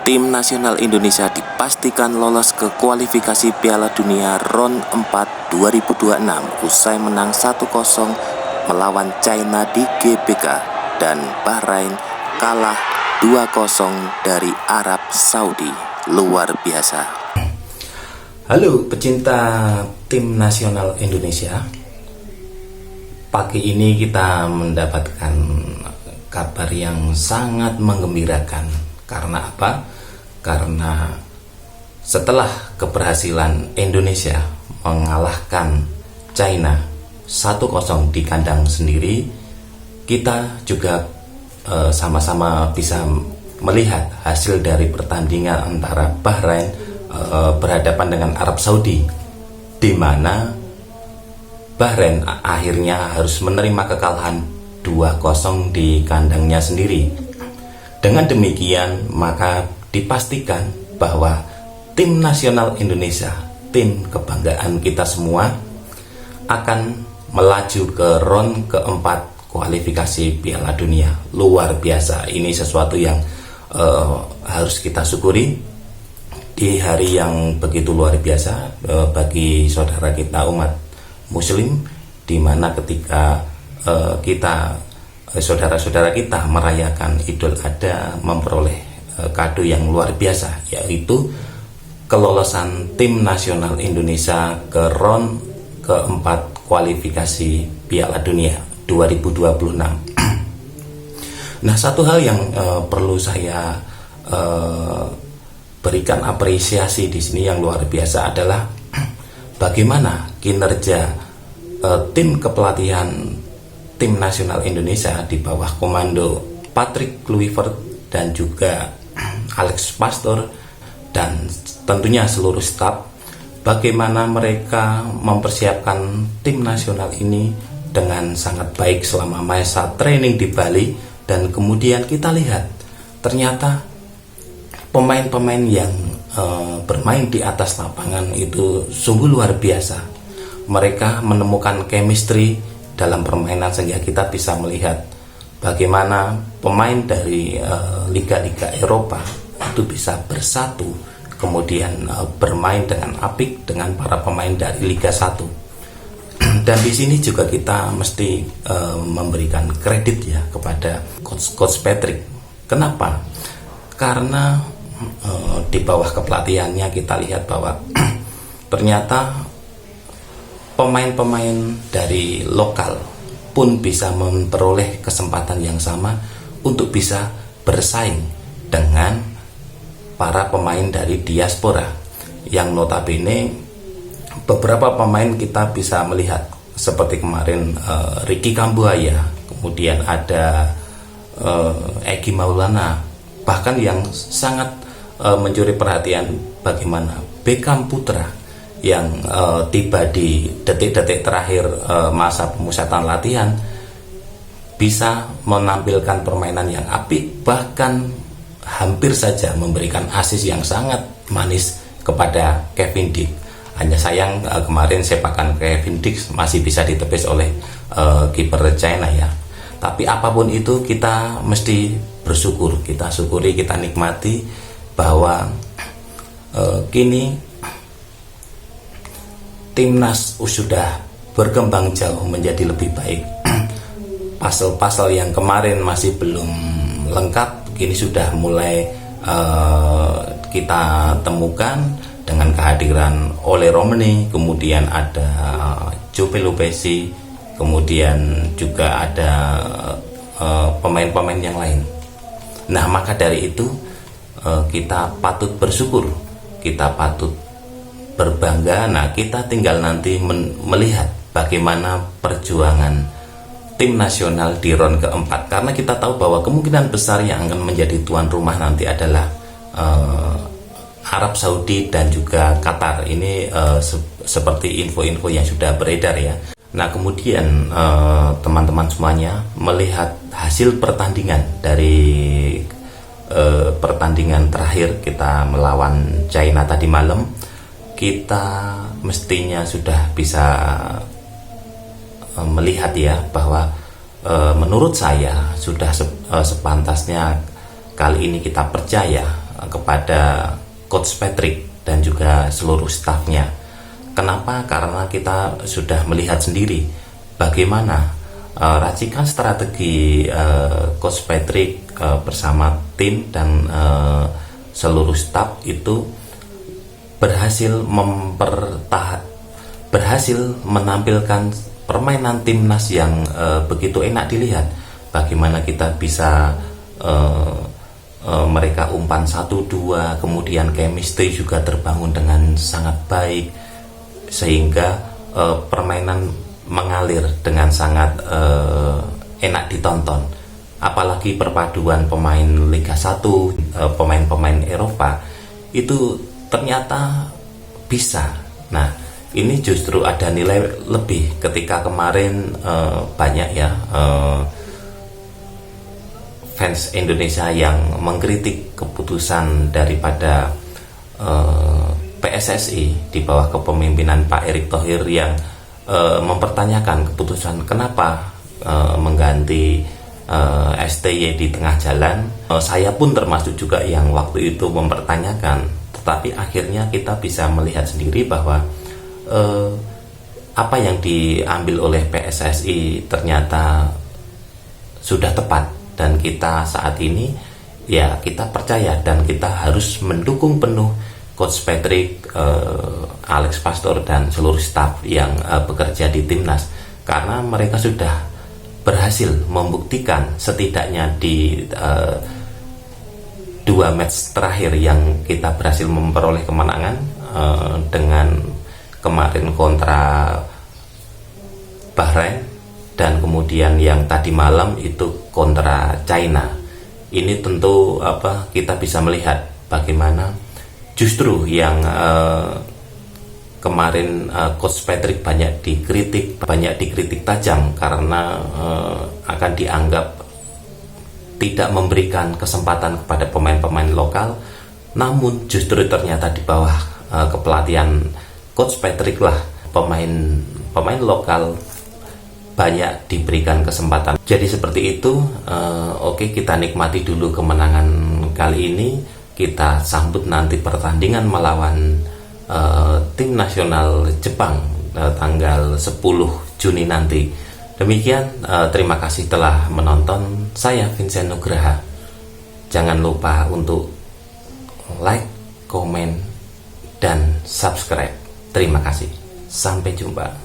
Tim nasional Indonesia dipastikan lolos ke kualifikasi Piala Dunia RON 4 2026 usai menang 1-0 melawan China di GBK dan Bahrain kalah 2-0 dari Arab Saudi. Luar biasa. Halo pecinta tim nasional Indonesia. Pagi ini kita mendapatkan kabar yang sangat menggembirakan. Karena apa? Karena setelah keberhasilan Indonesia mengalahkan China 1-0 di kandang sendiri, kita juga sama-sama bisa melihat hasil dari pertandingan antara Bahrain berhadapan dengan Arab Saudi, di mana Bahrain akhirnya harus menerima kekalahan 2-0 di kandangnya sendiri. Dengan demikian, maka dipastikan bahwa tim nasional Indonesia, tim kebanggaan kita semua, akan melaju ke RON keempat kualifikasi Piala Dunia. Luar biasa, ini sesuatu yang harus kita syukuri di hari yang begitu luar biasa bagi saudara kita umat Muslim, di mana ketika saudara-saudara kita merayakan Idul Adha memperoleh kado yang luar biasa, yaitu kelolosan tim nasional Indonesia ke RON keempat kualifikasi Piala Dunia 2026. Nah, satu hal yang perlu saya berikan apresiasi di sini yang luar biasa adalah bagaimana kinerja tim kepelatihan tim nasional Indonesia di bawah komando Patrick Kluivert dan juga Alex Pastoor dan tentunya seluruh staf, bagaimana mereka mempersiapkan tim nasional ini dengan sangat baik selama masa training di Bali. Dan kemudian kita lihat ternyata pemain-pemain yang bermain di atas lapangan itu sungguh luar biasa. Mereka menemukan chemistry dalam permainan sehingga kita bisa melihat bagaimana pemain dari liga-liga Eropa itu bisa bersatu, kemudian bermain dengan apik dengan para pemain dari Liga 1. Dan di sini juga kita mesti memberikan kredit ya kepada Coach Patrick. Kenapa? Karena di bawah kepelatihannya kita lihat bahwa ternyata pemain-pemain dari lokal pun bisa memperoleh kesempatan yang sama untuk bisa bersaing dengan para pemain dari diaspora yang notabene beberapa pemain kita bisa melihat seperti kemarin Ricky Kambuaya, kemudian ada Egy Maulana, bahkan yang sangat mencuri perhatian bagaimana Beckham Putra yang tiba di detik-detik terakhir masa pemusatan latihan bisa menampilkan permainan yang apik, bahkan hampir saja memberikan assist yang sangat manis kepada Kevin Dick. Hanya sayang kemarin sepakan Kevin Dick masih bisa ditepis oleh kiper China ya. Tapi apapun itu kita mesti bersyukur, kita syukuri, kita nikmati bahwa kini timnas sudah berkembang jauh menjadi lebih baik. Pasal-pasal yang kemarin masih belum lengkap kini sudah mulai kita temukan dengan kehadiran Ole Romani, kemudian ada Joe Pelupesi, kemudian juga ada pemain-pemain yang lain. Nah, maka dari itu kita patut bersyukur, kita patut berbangga. Nah, kita tinggal nanti melihat bagaimana perjuangan tim nasional di RON keempat, karena kita tahu bahwa kemungkinan besar yang akan menjadi tuan rumah nanti adalah Arab Saudi dan juga Qatar. Ini seperti info-info yang sudah beredar ya. Nah, kemudian teman-teman semuanya melihat hasil pertandingan dari pertandingan terakhir kita melawan China tadi malam, kita mestinya sudah bisa melihat ya bahwa menurut saya sudah sepantasnya kali ini kita percaya kepada Coach Patrick dan juga seluruh stafnya. Kenapa? Karena kita sudah melihat sendiri bagaimana racikan strategi Coach Patrick bersama tim dan seluruh staf itu berhasil menampilkan permainan timnas yang begitu enak dilihat. Bagaimana kita bisa mereka umpan 1-2, kemudian chemistry juga terbangun dengan sangat baik, sehingga permainan mengalir dengan sangat enak ditonton. Apalagi perpaduan pemain Liga 1, pemain-pemain Eropa itu ternyata bisa. Nah, ini justru ada nilai lebih ketika kemarin banyak ya fans Indonesia yang mengkritik keputusan daripada PSSI di bawah kepemimpinan Pak Erick Thohir yang mempertanyakan keputusan kenapa mengganti STY di tengah jalan. Saya pun termasuk juga yang waktu itu mempertanyakan, tetapi akhirnya kita bisa melihat sendiri bahwa apa yang diambil oleh PSSI ternyata sudah tepat. Dan kita saat ini ya kita percaya dan kita harus mendukung penuh Coach Patrick, Alex Pastor dan seluruh staf yang bekerja di timnas, karena mereka sudah berhasil membuktikan setidaknya di 2 match terakhir yang kita berhasil memperoleh kemenangan, dengan kemarin kontra Bahrain dan kemudian yang tadi malam itu kontra China. Ini tentu kita bisa melihat bagaimana justru yang kemarin Coach Patrick banyak dikritik tajam karena akan dianggap tidak memberikan kesempatan kepada pemain-pemain lokal. Namun justru ternyata di bawah kepelatihan Coach Patrick lah pemain lokal banyak diberikan kesempatan. Jadi seperti itu. Oke, kita nikmati dulu kemenangan kali ini. Kita sambut nanti pertandingan melawan tim nasional Jepang tanggal 10 Juni nanti. Demikian, terima kasih telah menonton. Saya Vincent Nugraha. Jangan lupa untuk like, komen, dan subscribe. Terima kasih. Sampai jumpa.